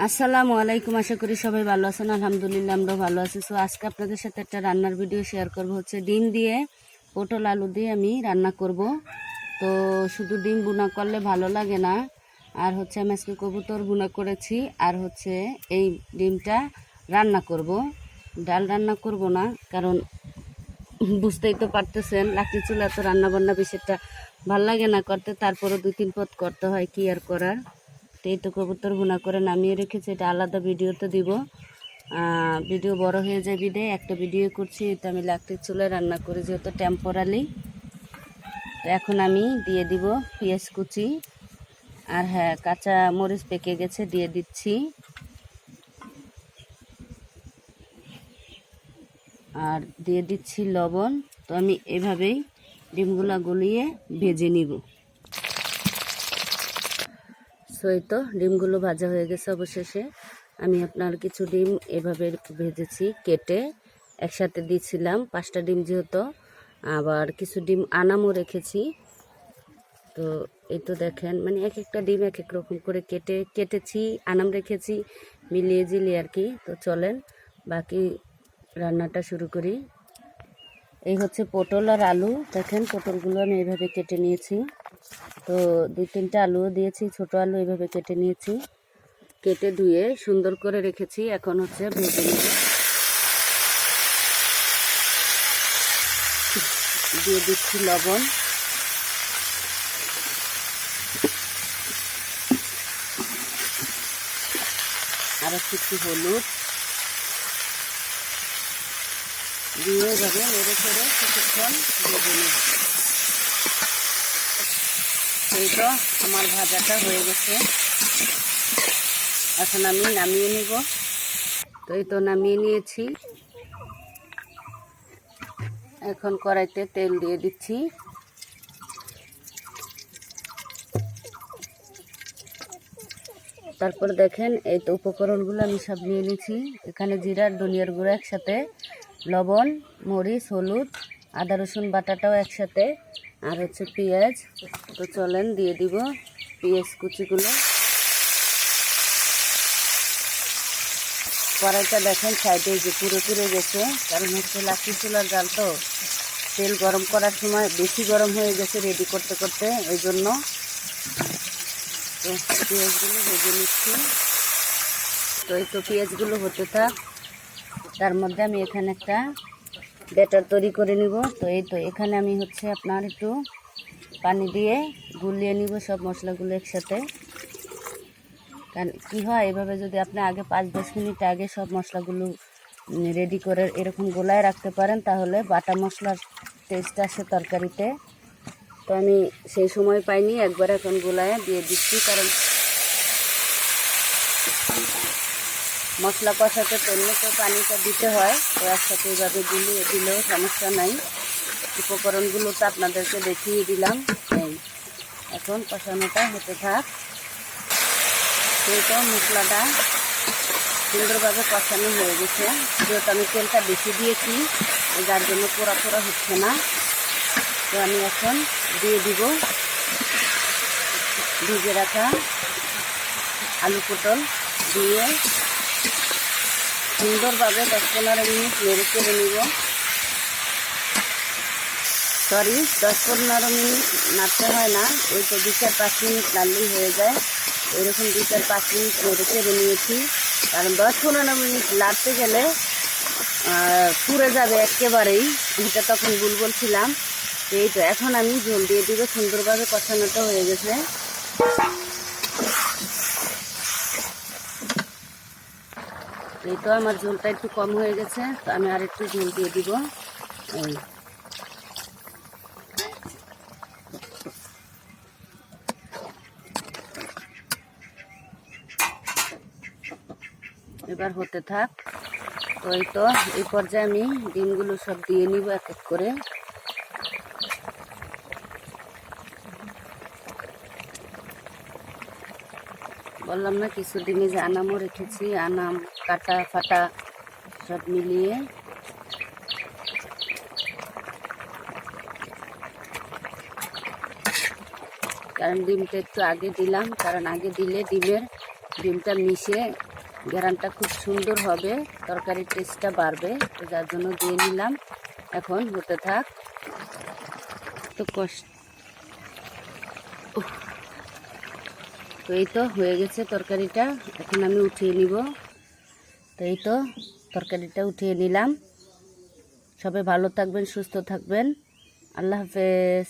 আসসালামু আলাইকুম। আশা করি সবাই ভালো আছেন। আলহামদুলিল্লাহ আমরাও ভালো আছি। সো আজকে আপনাদের সাথে একটা রান্নার ভিডিও শেয়ার করব। হচ্ছে ডিম দিয়ে পটল আলু দিয়ে আমি রান্না করব। তো শুধু ডিম ভুনা করলে ভালো লাগে না, আর হচ্ছে আমি আজকে কবুতর ভুনা করেছি, আর হচ্ছে এই ডিমটা রান্না করব। ডাল রান্না করব না, কারণ বুঝতেই তো পারতেছেন লাকড়ি চুলা তো রান্না বান্না বেশি একটা ভাল লাগে না করতে, তারপরে 2-3 পদ করতে হয়, কি আর করার। তো এই তো কবুতর ভুনা করে নামিয়ে রেখেছি, এটা আলাদা ভিডিওতে দিব। ভিডিও বড় হয়ে যায় বিদে একটা ভিডিও করছি। এটা আমি লাকড়ির চুলায় রান্না করি যেহেতু টেম্পোরারি। তো এখন আমি দিয়ে দিব পেঁয়াজ কুচি, আর হ্যাঁ, কাঁচা মরিচ পেকে গেছে দিয়ে দিচ্ছি, আর দিয়ে দিচ্ছি লবণ। তো আমি এভাবেই ডিমগুলা গলিয়ে ভেজে নিব। সো এই তো ডিমগুলো ভাজা হয়ে গেছে। অবশেষে আমি আপনার কিছু ডিম এভাবে ভেজেছি, কেটে একসাথে দিয়েছিলাম 5টা ডিম যেহেতু, আবার কিছু ডিম আনামও রেখেছি। তো এই তো দেখেন, মানে এক একটা ডিম এক এক রকম করে কেটেছি, আনাম রেখেছি, মিলিয়ে জিলিয়ে আর কি। তো চলেন বাকি রান্নাটা শুরু করি। এই হচ্ছে পটল আর আলু। দেখেন পটলগুলো আমি এইভাবে কেটে নিয়েছি। তো 2-3টা আলুও দিয়েছি, ছোট আলু এইভাবে কেটে নিয়েছি, কেটে ধুয়ে সুন্দর করে রেখেছি। এখন হচ্ছে ভেজে নেব। দিয়ে দিচ্ছি লবণ, আর একটু হলুদ দিয়ে এভাবে নেড়ে ছেড়ে কিছুক্ষণ ভেজে নেব। এই তো আমার ভাজাটা হয়ে গেছে, এখন আমি নামিয়ে নিব। তো এই তো নামিয়ে নিয়েছি। এখন কড়াইতে তেল দিয়ে দিচ্ছি। তারপর দেখেন এই তো উপকরণগুলো আমি সব নিয়ে নিয়েছি। এখানে জিরার ধনিয়ার গুঁড়ো একসাথে, লবণ, মরিচ, হলুদ, আদা রসুন বাটাটাও একসাথে, আর হচ্ছে পেঁয়াজ। তো চলেন দিয়ে দিব পেঁয়াজ কুচিগুলো। কড়াইটা দেখেন সাইডে যে পুরো গেছে, কারণ হচ্ছে লাকড়ি চুলার জাল তো, তেল গরম করার সময় বেশি গরম হয়ে গেছে রেডি করতে করতে, ওই জন্য। তো পেঁয়াজগুলো ভেজে নিচ্ছি। তো এই তো পেঁয়াজগুলো হতে থাক, তার মধ্যে আমি এখানে একটা ব্যাটার তৈরি করে নিব। তো এই তো এখানে আমি হচ্ছে আপনার একটু পানি দিয়ে গুলিয়ে নিব সব মশলাগুলো একসাথে। কারণ কী হয়, এভাবে যদি আপনি আগে 5-10 মিনিট আগে সব মশলাগুলো রেডি করে এরকম গোলায় রাখতে পারেন, তাহলে বাটা মশলার টেস্ট আসে তরকারিতে। তো আমি সেই সময় পাইনি, একবার এখন গোলায় দিয়ে দিচ্ছি, কারণ মশলা কষাতে তো পানিটা দিতে হয়। তো একসাথে এইভাবে গুলিয়ে দিলেও সমস্যা নাই। উপকরণগুলো তো আপনাদেরকে দেখিয়ে দিলাম। এই এখন কষানোটা হতে থাক। সেই তো মশলাটা সুন্দরভাবে কষানো হয়ে গেছে, যেহেতু আমি তেলটা বেশি দিয়েছি যার জন্য পোড়া পোড়া হচ্ছে না। তো আমি এখন দিয়ে দিব ভিজে রাখা আলু পটল, দিয়ে সুন্দরভাবে 10-15 মিনিট নেড়ে চেড়ে নিব। সরি, 10-15 মিনিট নাড়তে হয় না, ওই তো 2-4-5 মিনিট নাড়লেই হয়ে যায়। এরকম 2-4-5 মিনিট নেড়ে চেড়ে নিয়েছি, কারণ 10-15 মিনিট নাড়তে গেলে পুড়ে যাবে একেবারেই, এটা তখন ভুল বলছিলাম। এই তো এখন আমি ঝোল দিয়ে দিব। সুন্দরভাবে কষানোটা হয়ে গেছে। এই তো আমার ঝোলটা একটু কম হয়ে গেছে, তো আমি আর একটু ঝোল দিয়ে দিব। এই এবার হতে থাক। তো এই তো এই পর্যায়ে আমি ডিমগুলো সব দিয়ে নিব এক এক করে। বললাম না কিছু ডিমে যে আনামও রেখেছি, আনাম কাটা ফাটা সব মিলিয়ে। কারণ ডিমটা একটু আগে দিলাম, কারণ আগে দিলে ডিমটা মিশে ঘ্রাণটা খুব সুন্দর হবে, তরকারির টেস্টটা বাড়বে, তো যার জন্য দিয়ে নিলাম। এখন হতে থাক। তো তো এই তো হয়ে গেছে তরকারিটা, এখন আমি উঠিয়ে নিব। তো এই তো তরকারিটা উঠিয়ে নিলাম। সবাই ভালো থাকবেন, সুস্থ থাকবেন। আল্লাহ হাফেজ।